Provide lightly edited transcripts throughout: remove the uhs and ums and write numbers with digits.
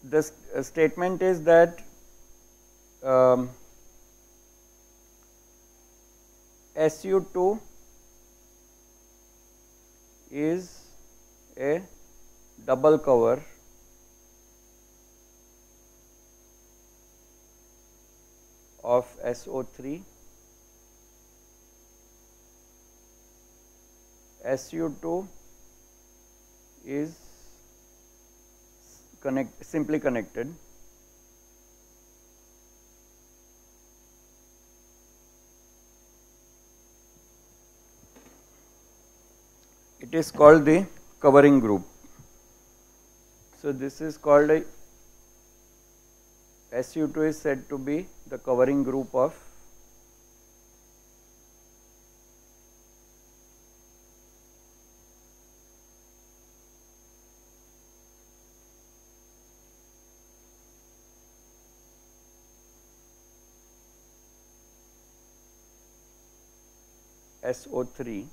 this statement is that SU2 is a double cover of SO3. SU2 is simply connected. It is called the covering group. So this is called a SU2 is said to be the covering group of SO3,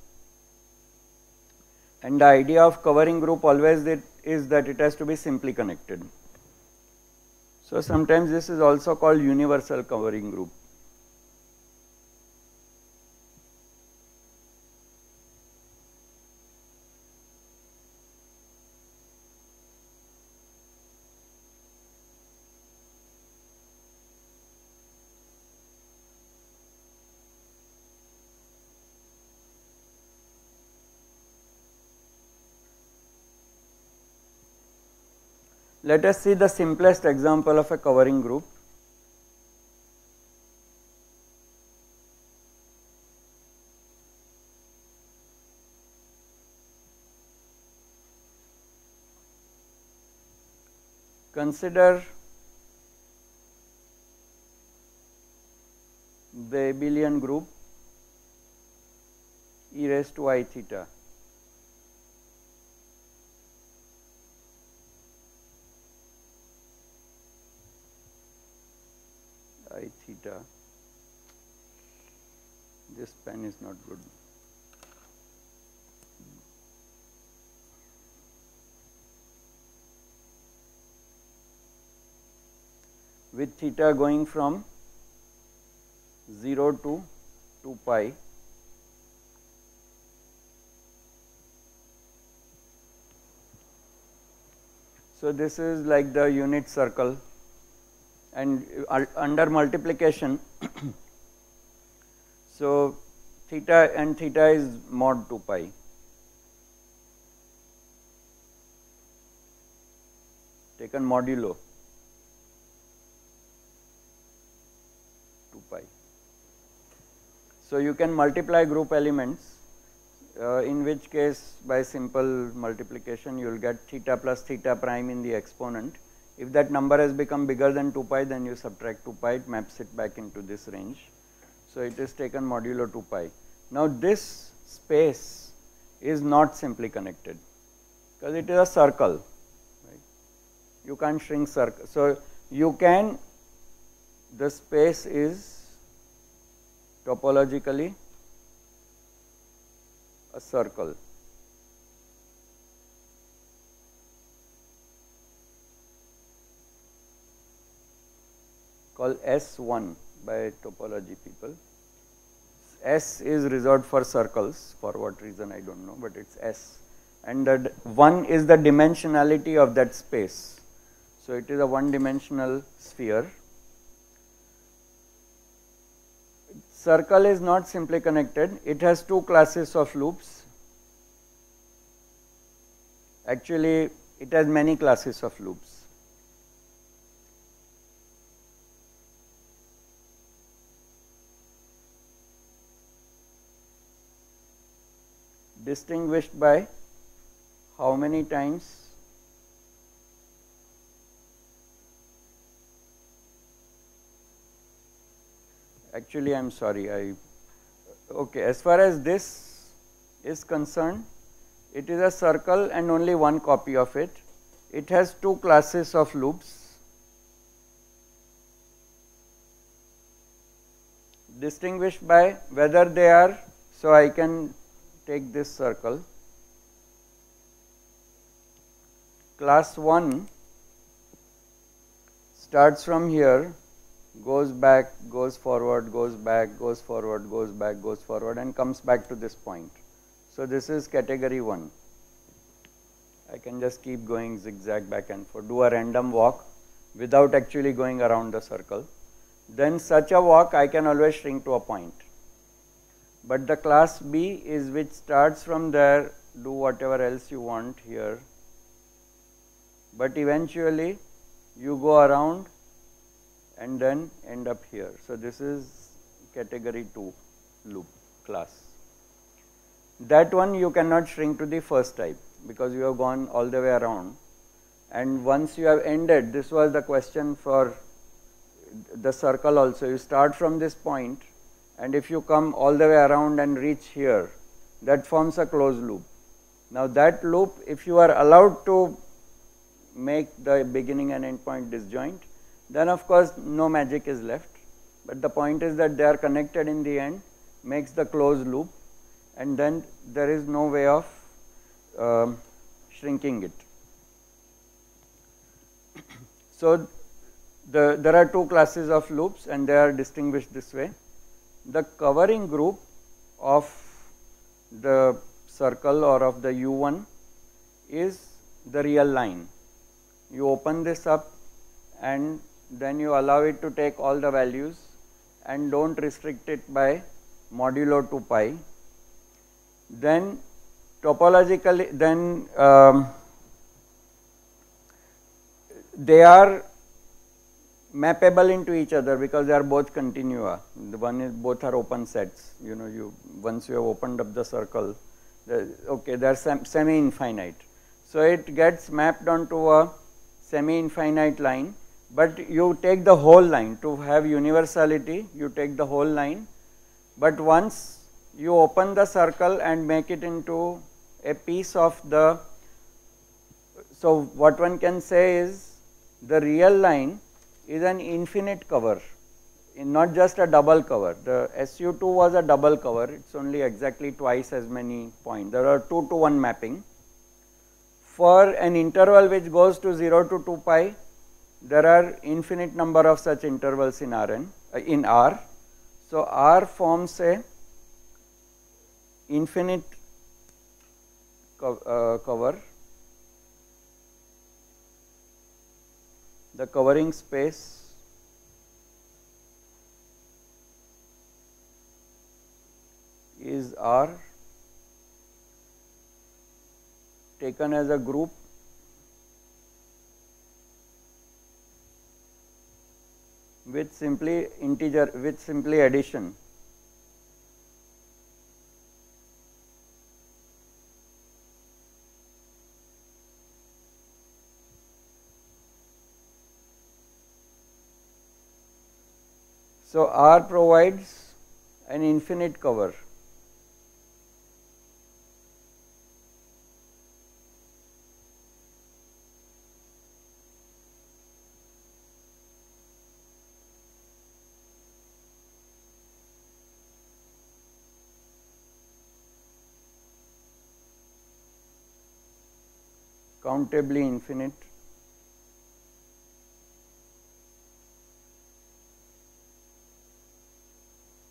and the idea of covering group always is that it has to be simply connected. So sometimes this is also called universal covering group. Let us see the simplest example of a covering group. Consider the abelian group e raised to I theta. I theta. This pen is not good. With theta going from 0 to 2 pi. So this is like the unit circle, and under multiplication so theta and theta is mod 2 pi. Taken modulo 2 pi. So you can multiply group elements, in which case by simple multiplication you will get theta plus theta prime in the exponent. If that number has become bigger than 2 pi, then you subtract 2 pi, it maps it back into this range. So it is taken modulo 2 pi. Now this space is not simply connected because it is a circle, right? You can't shrink circle. So you can, the space is topologically a circle. Called S1 by topology people. S is reserved for circles, for what reason I don't know, but it's S. And that 1 is the dimensionality of that space. So it is a one-dimensional sphere. Circle is not simply connected, it has two classes of loops. Actually, it has many classes of loops. Distinguished by how many times? Actually, I am sorry, okay, as far as this is concerned, it is a circle and only one copy of it. It has two classes of loops. Distinguished by whether they are, so I can take this circle, class 1 starts from here, goes back, goes forward, goes back, goes forward, goes back, goes forward, and comes back to this point. So this is category 1. I can just keep going zigzag back and forth, do a random walk without actually going around the circle. Then such a walk I can always shrink to a point. But the class B is which starts from there, do whatever else you want here, but eventually you go around and then end up here. So this is category 2 loop class. That one you cannot shrink to the first type because you have gone all the way around, and once you have ended, this was the question for the circle also, you start from this point, and if you come all the way around and reach here, that forms a closed loop. Now that loop, if you are allowed to make the beginning and end point disjoint, then of course no magic is left, but the point is that they are connected in the end, makes the closed loop, and then there is no way of shrinking it. So there are two classes of loops and they are distinguished this way. The covering group of the circle or of the U1 is the real line. You open this up and then you allow it to take all the values and don't restrict it by modulo 2 pi. Then topologically, then they are mappable into each other because they are both continua. The one is, both are open sets. You know, once you have opened up the circle, okay, they are semi-infinite. So it gets mapped onto a semi-infinite line, but you take the whole line to have universality. You take the whole line, but once you open the circle and make it into a piece of the, so what one can say is the real line is an infinite cover, not just a double cover. The SU2 was a double cover, it's only exactly twice as many points. There are 2 to 1 mapping. For an interval which goes to 0 to 2 pi, there are infinite number of such intervals in R. So R forms a infinite cover. The covering space is R taken as a group with simply addition. So R provides an infinite cover. Countably infinite.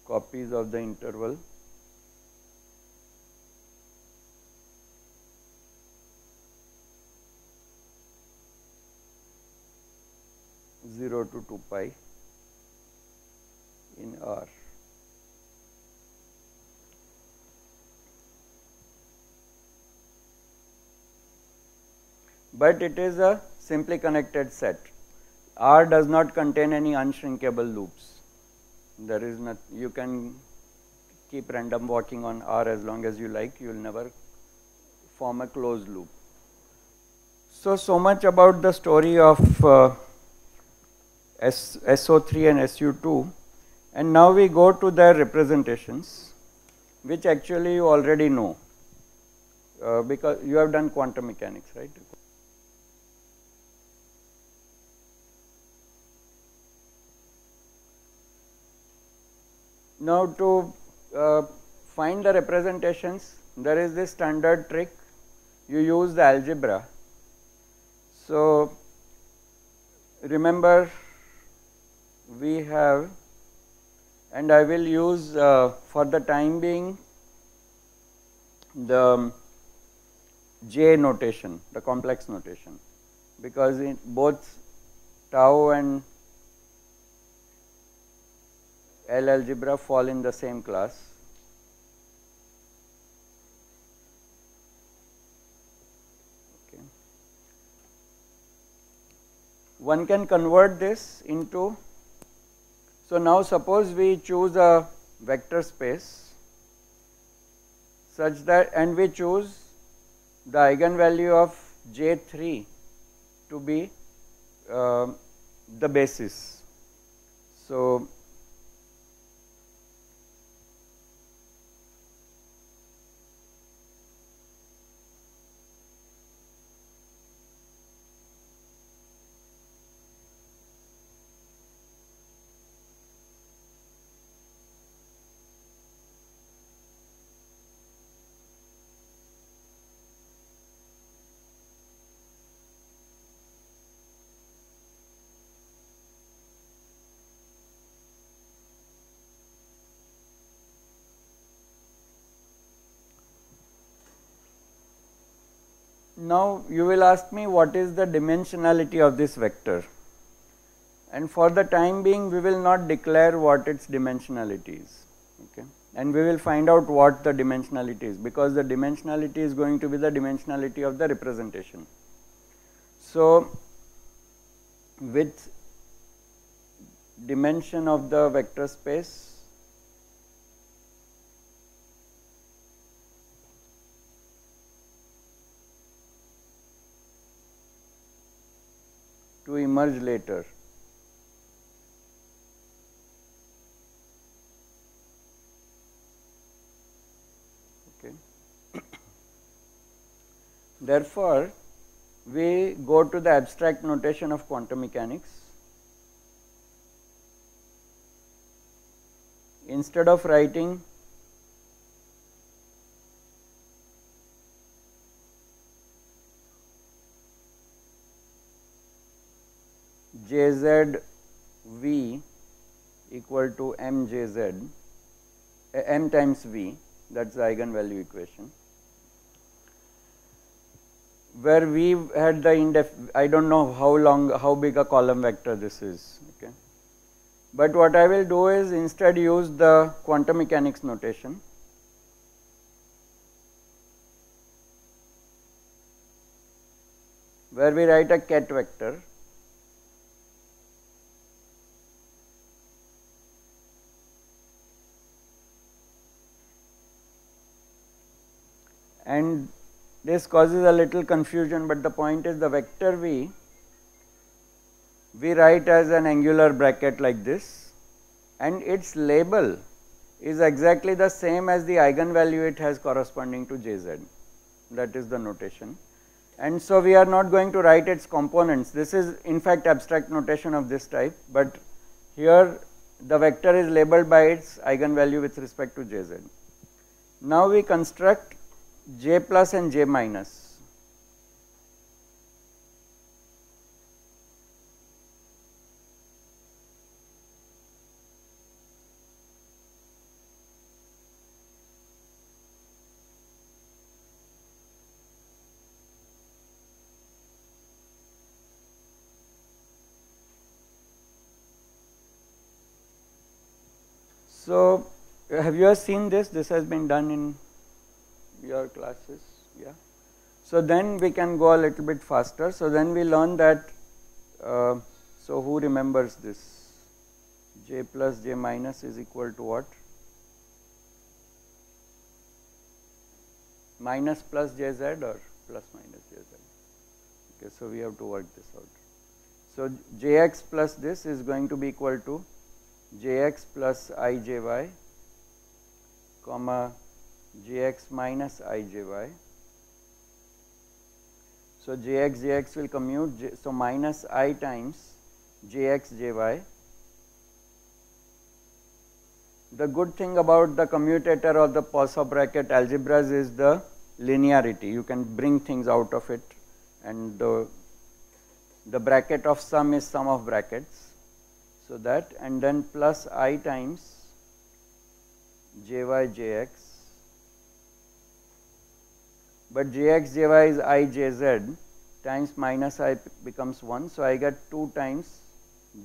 Copies of the interval (0 to 2 pi) in R. But it is a simply connected set. R does not contain any unshrinkable loops. There is not, you can keep random walking on R as long as you like, you will never form a closed loop. So much about the story of SO3 and SU2, and now we go to their representations, which actually you already know because you have done quantum mechanics, right? Now to find the representations, there is this standard trick, you use the algebra. So remember we have, and I will use for the time being the J notation, the complex notation, because in both tau and L algebra fall in the same class. Okay. One can convert this into, so now suppose we choose a vector space such that, and we choose the eigenvalue of J3 to be the basis. So now you will ask me what is the dimensionality of this vector, and for the time being we will not declare what its dimensionality is, okay, and we will find out what the dimensionality is, because the dimensionality is going to be the dimensionality of the representation. So with dimension of the vector space, to emerge later, okay. Therefore, we go to the abstract notation of quantum mechanics. Instead of writing Jz V equal to mjz, m times V, that is the eigenvalue equation, where we had the I do not know how big a column vector this is, okay. But what I will do is instead use the quantum mechanics notation. Where we write a ket vector and this causes a little confusion, but the point is the vector V we write as an angular bracket like this, and its label is exactly the same as the eigenvalue it has corresponding to Jz, that is the notation. And so we are not going to write its components. This is in fact abstract notation of this type, but here the vector is labeled by its eigenvalue with respect to Jz. Now we construct J plus and J minus. So have you seen this? This has been done in your classes, yeah. So then we can go a little bit faster. So then we learn that, so who remembers this? J plus J minus is equal to what? Minus plus Jz or plus minus Jz? Okay, so we have to work this out. So Jx plus this is going to be equal to Jx plus Ijy, comma Jx minus Ijy. So Jx will commute, so minus I times Jx Jy. The good thing about the commutator or the Poisson bracket algebras is the linearity. You can bring things out of it, and the bracket of sum is sum of brackets. So that, and then plus I times jy jx, but jx jy is I jz times minus I becomes 1, so I get 2 times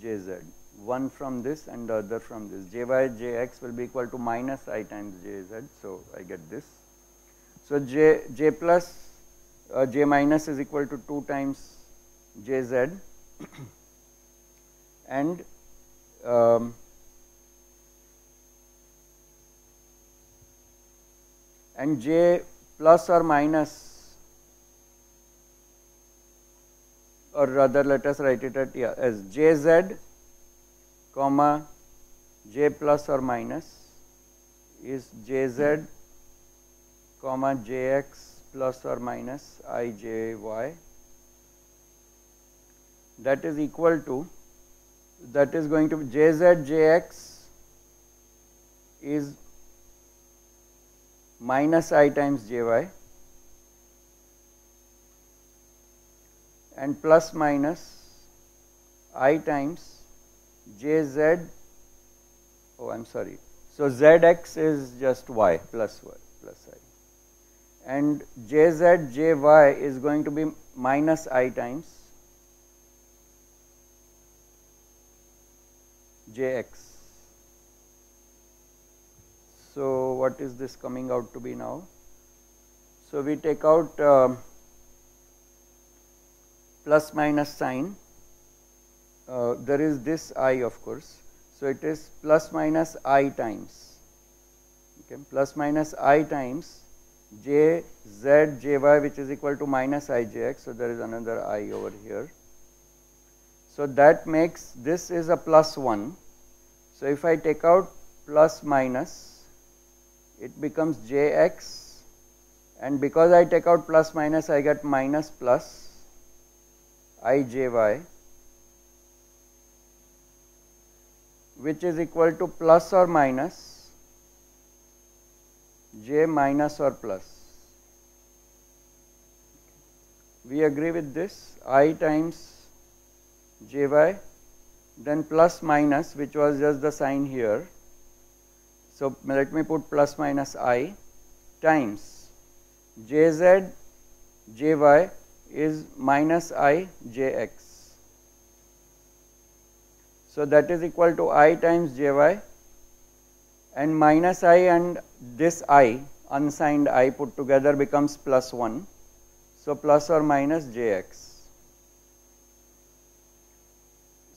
jz, one from this and the other from this. Jy jx will be equal to minus I times jz, so I get this. So j plus j minus is equal to 2 times jz and j plus or minus, or rather let us write it as jz comma j plus or minus is jz comma jx plus or minus ijy, that is equal to, that is going to be jz jx is minus I times jy and plus minus I times jz, oh I am sorry, so zx is just y plus I, and jz jy is going to be minus I times jx. So what is this coming out to be now? So we take out plus minus sign, there is this I of course, so it is plus minus I times, okay, plus minus I times j z jy which is equal to minus I jx, so there is another I over here. So that makes, this is a plus 1, so if I take out plus minus, it becomes jx, and because I take out plus minus I get minus plus ijy, which is equal to plus or minus j minus or plus. We agree with this, I times jy, then plus minus, which was just the sign here. So let me put plus minus I times jz jy is minus I jx. So that is equal to I times jy, and minus I and this I, unsigned I, put together becomes plus 1. So plus or minus jx.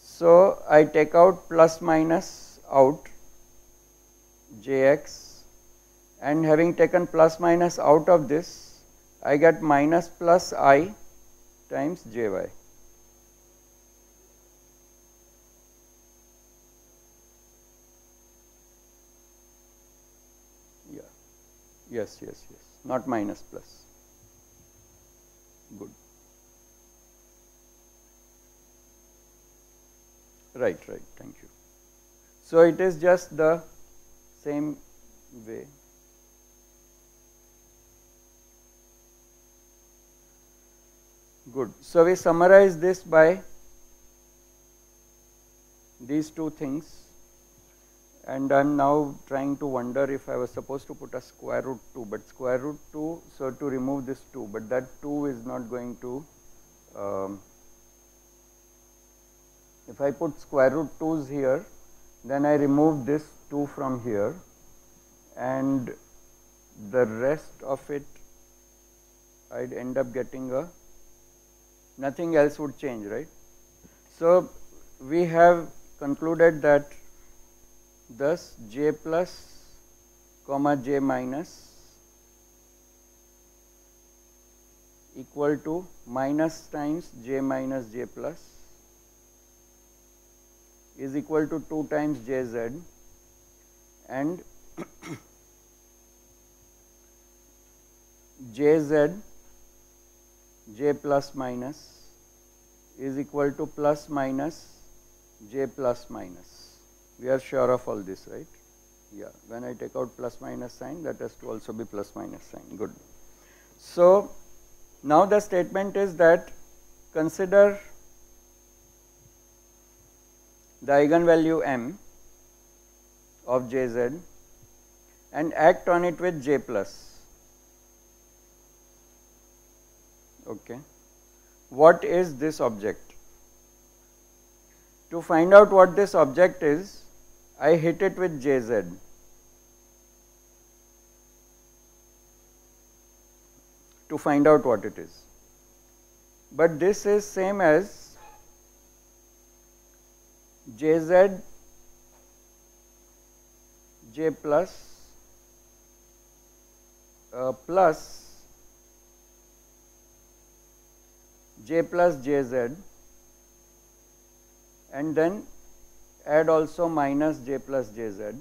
So I take out plus minus out, jx, and having taken plus minus out of this, I get minus plus I times jy. Yeah, yes, not minus plus. Good. Right, thank you. So it is just the same way. Good. So we summarize this by these two things, and I am now trying to wonder if I was supposed to put a square root 2, but square root 2, so to remove this 2, but that 2 is not going to, if I put square root 2's here, then I remove this 2 from here, and the rest of it I'd end up getting a, nothing else would change, right? So we have concluded that thus j plus comma j minus equal to minus times j minus j plus is equal to 2 times jz, and jz j plus minus is equal to plus minus j plus minus. We are sure of all this, right? Yeah, when I take out plus minus sign, that has to also be plus minus sign. Good. So now the statement is that consider the eigenvalue m of Jz and act on it with J plus. Okay. What is this object? To find out what this object is, I hit it with Jz. To find out what it is. But this is same as Jz J plus plus J plus Jz and then add also minus J plus Jz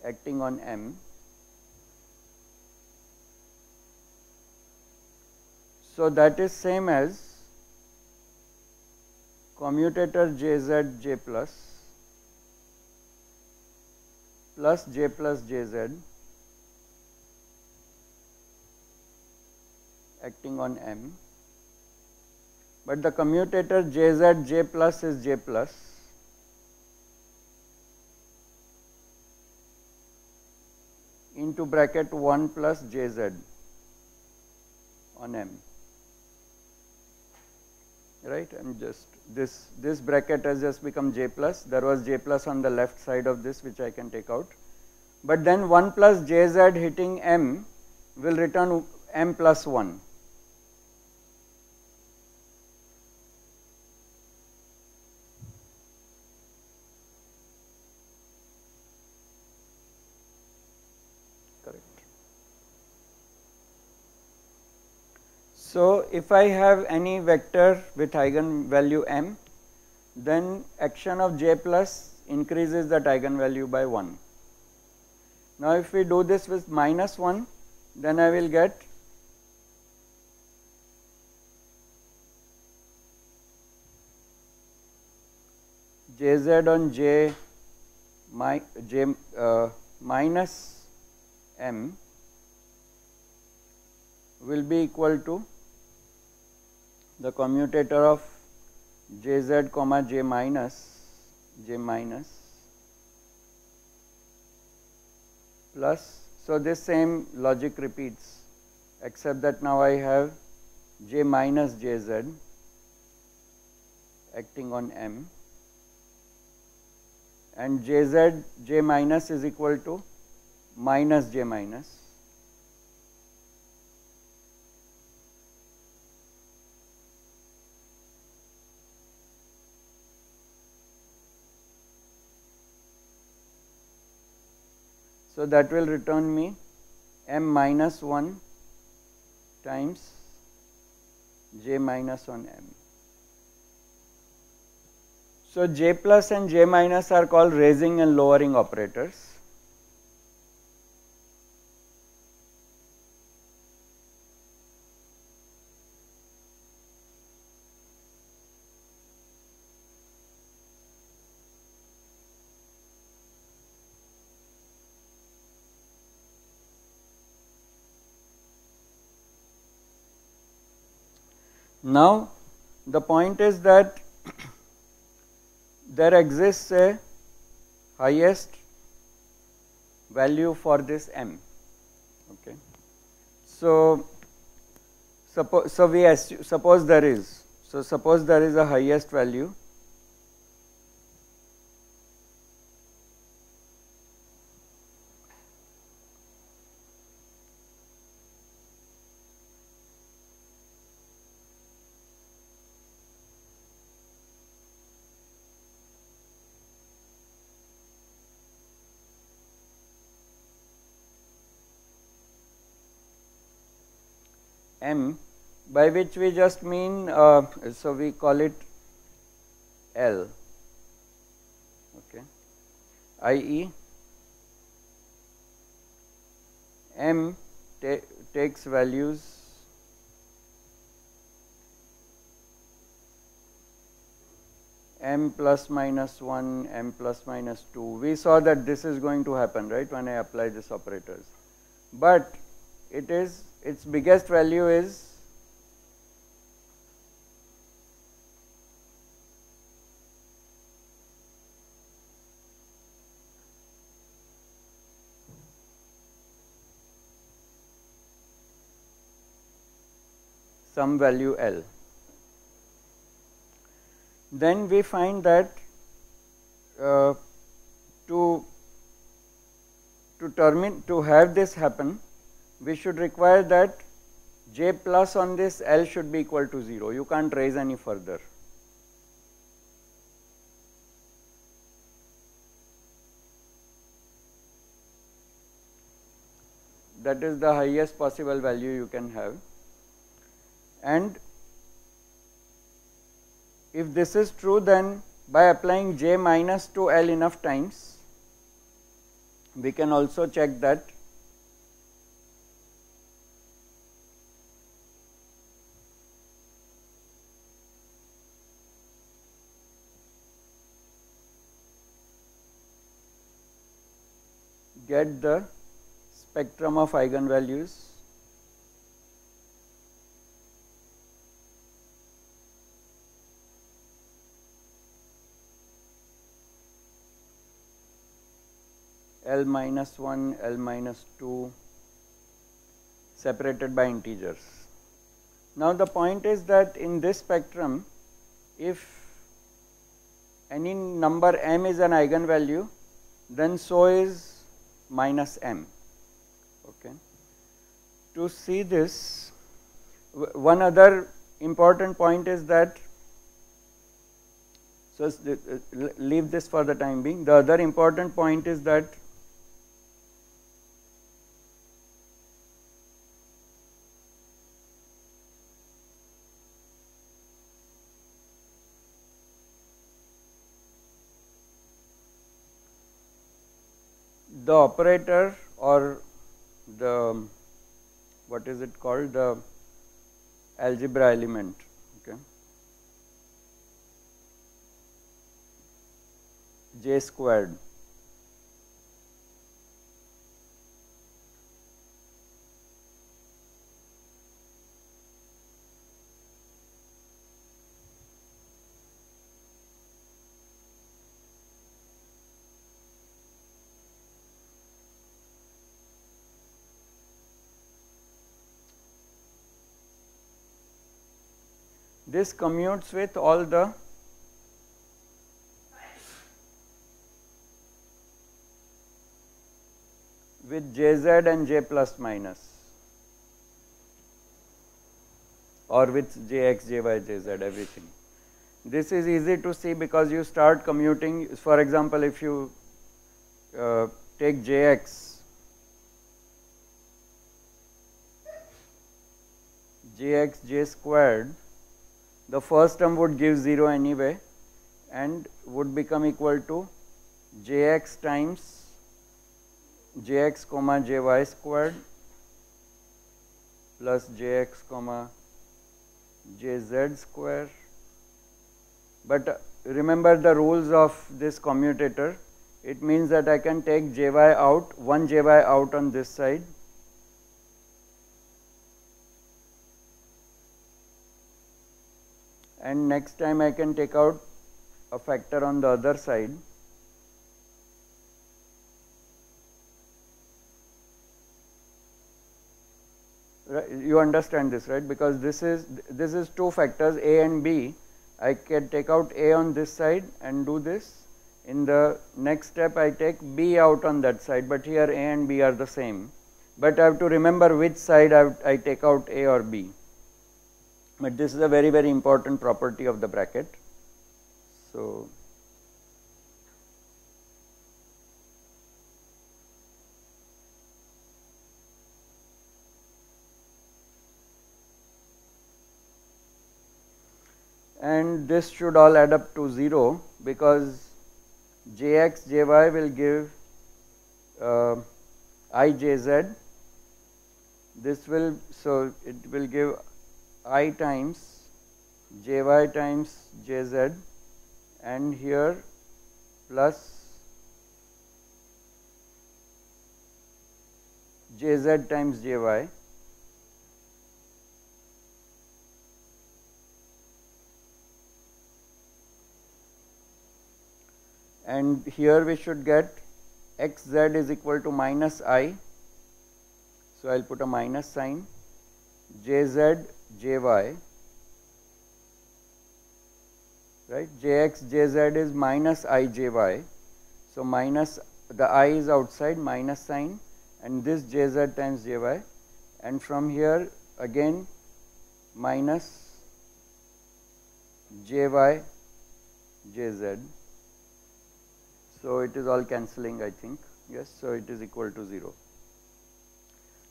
acting on M. So that is same as commutator Jz J plus J plus Jz acting on M, but the commutator Jz J plus is J plus into bracket 1 plus Jz on M, right, and just this bracket has just become J plus. There was J plus on the left side of this which I can take out, but then 1 plus Jz hitting M will return M plus 1. So if I have any vector with eigenvalue m, then action of J plus increases that eigenvalue by 1. Now if we do this with minus 1, then I will get Jz on J minus m will be equal to the commutator of Jz comma J minus plus, so this same logic repeats except that now I have J minus Jz acting on M and Jz J minus is equal to minus J minus. So that will return me M minus 1 times J minus on M. So J plus and J minus are called raising and lowering operators. Now the point is that there exists a highest value for this M. Okay. So suppose there is a highest value. M, by which we just mean, so we call it L, okay, i.e. M takes values M plus minus 1, M plus minus 2. We saw that this is going to happen, right, when I apply this operators, but its biggest value is some value L. Then we find that to have this happen, we should require that J plus on this L should be equal to 0. You can't raise any further. That is the highest possible value you can have. And if this is true, then by applying J minus to L enough times, we can also check that get the spectrum of eigenvalues L minus 1, L minus 2 separated by integers. Now the point is that in this spectrum, if any number m is an eigenvalue, then so is minus m. Okay. To see this, one other important point is that, so leave this for the time being. The other important point is that the operator, or the, what is it called, the algebra element, okay, J squared, this commutes with all the with Jz and J plus minus, or with Jx, Jy, Jz, everything. This is easy to see because you start commuting. For example, if you take Jx, J squared, the first term would give 0 anyway and would become equal to Jx times Jx comma Jy squared plus Jx comma Jz square. But remember the rules of this commutator. It means that I can take Jy out, one Jy out on this side, and next time I can take out a factor on the other side. You understand this, right? Because this is two factors, a and b. I can take out a on this side and do this. In the next step I take b out on that side, but here a and b are the same. But I have to remember which side I take out a or b. But this is a very, very important property of the bracket. So and this should all add up to 0 because Jx, Jy will give Ijz. This will, so it will give I times Jy times Jz, and here plus Jz times Jy. And here we should get xz is equal to minus I, so I will put a minus sign, Jz jy, right, jx jz is minus I jy, so minus, the I is outside, minus sign, and this jz times jy, and from here again minus jy jz, so it is all cancelling, I think, yes, so it is equal to 0.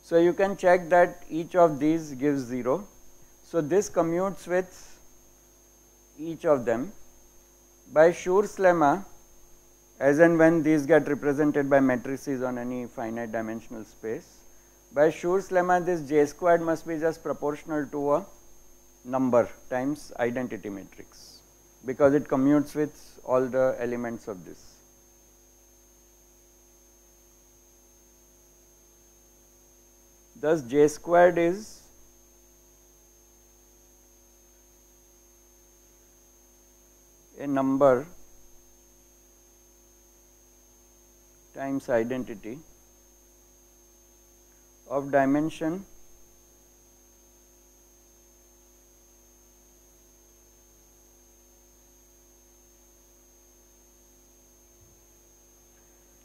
So you can check that each of these gives 0. So this commutes with each of them. By Schur's lemma, as and when these get represented by matrices on any finite dimensional space, by Schur's lemma this J squared must be just proportional to a number times identity matrix, because it commutes with all the elements of this. Thus J squared is a number times identity of dimension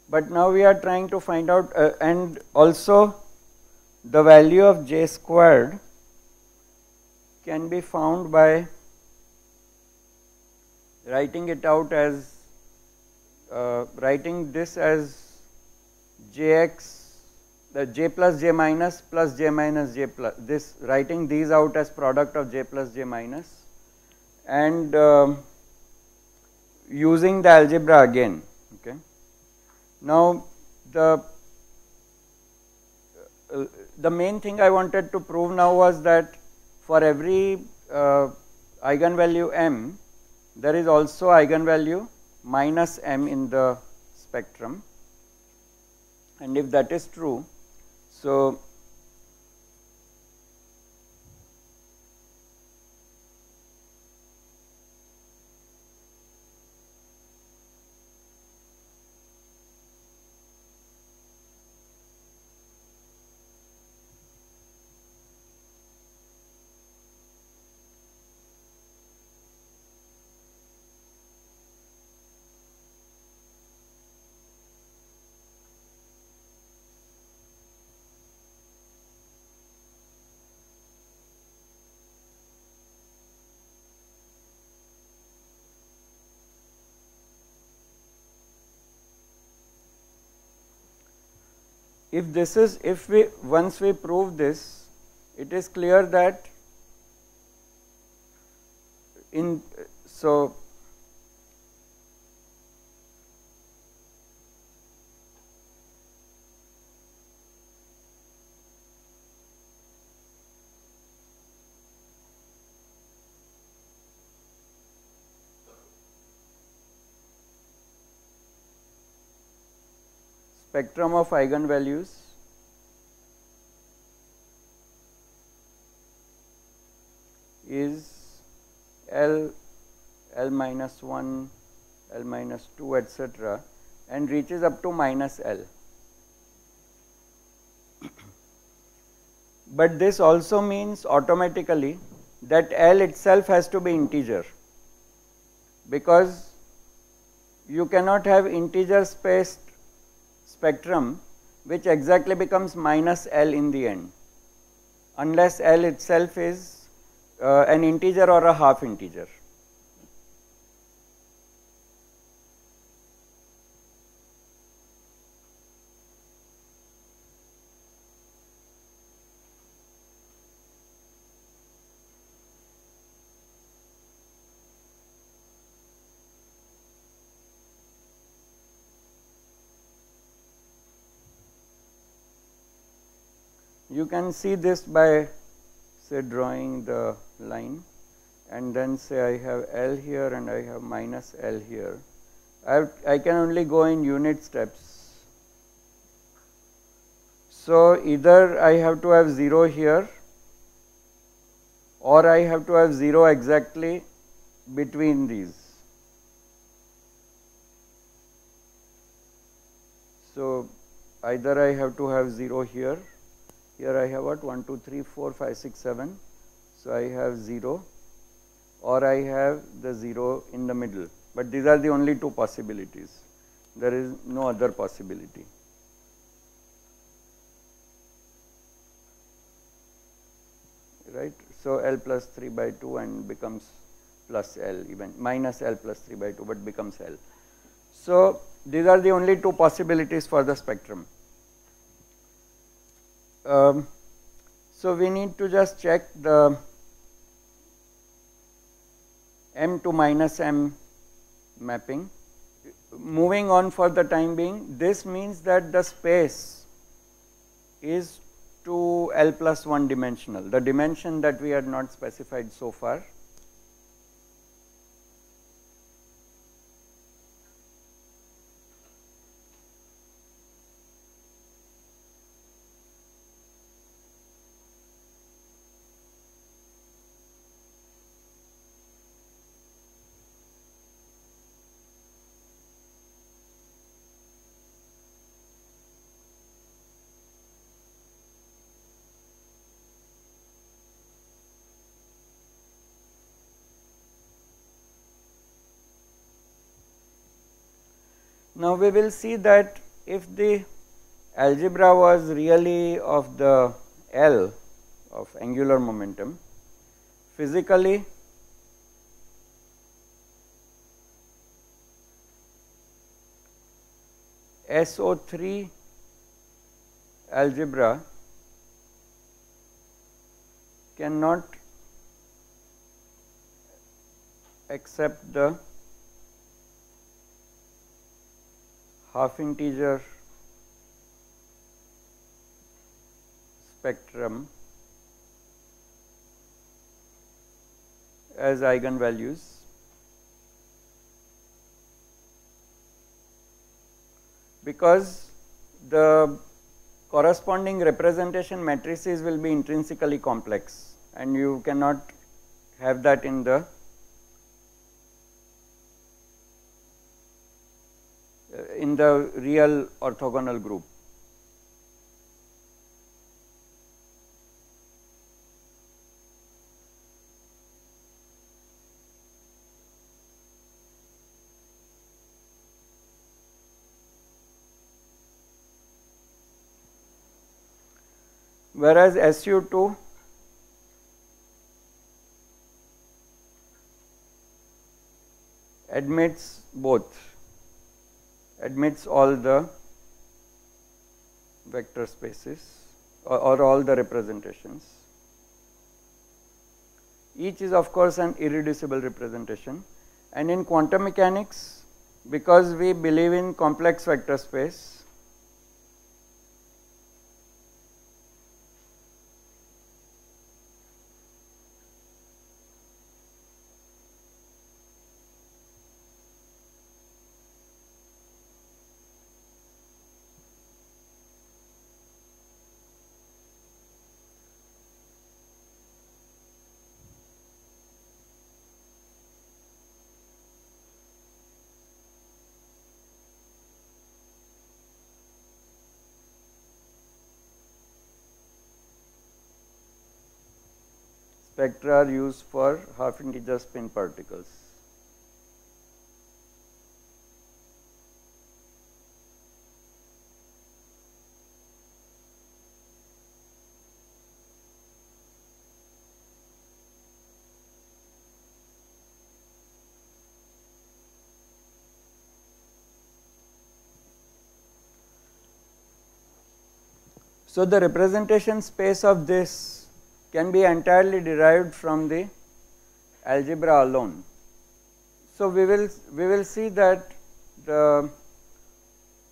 but now we are trying to find out and also the value of J squared can be found by writing it out as writing this as Jx, the J plus J minus J plus, this writing these out as product of J plus J minus, and using the algebra again. Okay. Now the main thing I wanted to prove now was that for every eigenvalue m, there is also eigenvalue minus m in the spectrum, and if that is true, so if this is, if we once we prove this, it is clear that in so spectrum of eigenvalues is L, L minus 1, L minus 2, etc., and reaches up to minus L. But this also means automatically that L itself has to be integer, because you cannot have integer spaced spectrum which exactly becomes minus L in the end, unless L itself is an integer or a half integer. You can see this by, say, drawing the line, and then say I have L here and I have minus L here. I can only go in unit steps. So either I have to have 0 here, or I have to have 0 exactly between these. So either I have to have 0 here. Here I have what, 1, 2, 3, 4, 5, 6, 7. So I have 0 or I have the 0 in the middle, but these are the only two possibilities. There is no other possibility. Right. So L plus 3 by 2 and becomes plus L, even minus L plus 3 by 2, but becomes L. So these are the only two possibilities for the spectrum. So we need to just check the M to minus M mapping. Moving on for the time being, this means that the space is to L plus 1 dimensional, the dimension that we had not specified so far. Now we will see that if the algebra was really of the L of angular momentum, physically SO3 algebra cannot accept the half integer spectrum as eigenvalues, because the corresponding representation matrices will be intrinsically complex and you cannot have that in the real orthogonal group. Whereas SU2 admits both, admits all the vector spaces or all the representations. Each is of course an irreducible representation, and in quantum mechanics, because we believe in complex vector space, spectra are used for half integer spin particles. So the representation space of this can be entirely derived from the algebra alone. So we will see that the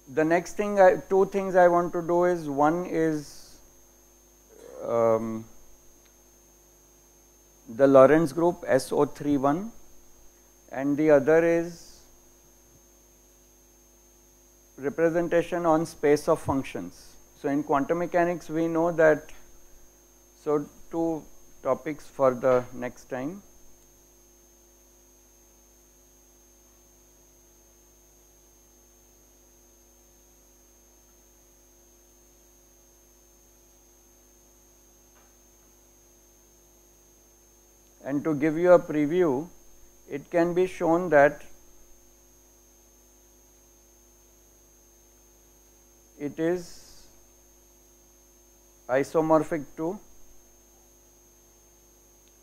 next thing, two things I want to do is, one is the Lorentz group SO31, and the other is representation on space of functions. So in quantum mechanics we know that, so two topics for the next time. And to give you a preview, it can be shown that it is isomorphic to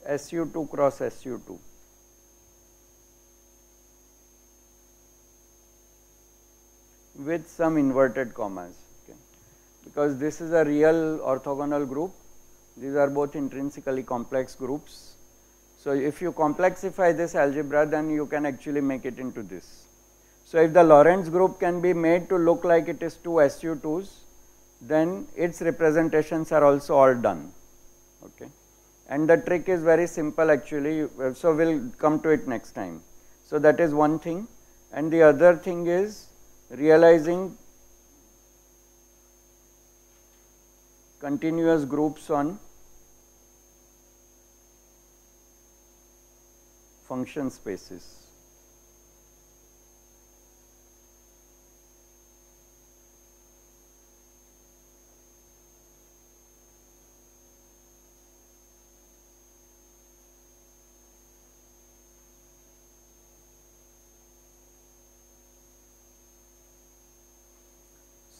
SU2 cross SU2. With some inverted commas, okay. Because this is a real orthogonal group. These are both intrinsically complex groups. So if you complexify this algebra, then you can actually make it into this. So if the Lorentz group can be made to look like it is two SU2s, then its representations are also all done, okay. And the trick is very simple actually, so we'll come to it next time. So that is one thing, and the other thing is realizing continuous groups on function spaces.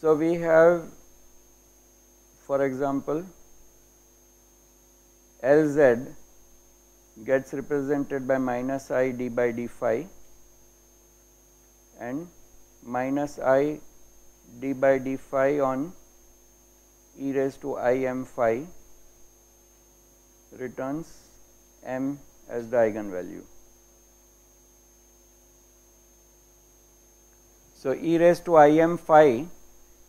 So we have, for example, Lz gets represented by minus I d by d phi and minus I d by d phi on e raised to I m phi returns m as the eigenvalue. So e raised to I m phi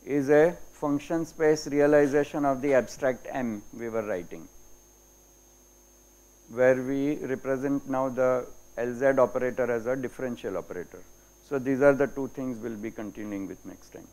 is a function space realization of the abstract M we were writing, where we represent now the Lz operator as a differential operator. So these are the two things we'll be continuing with next time.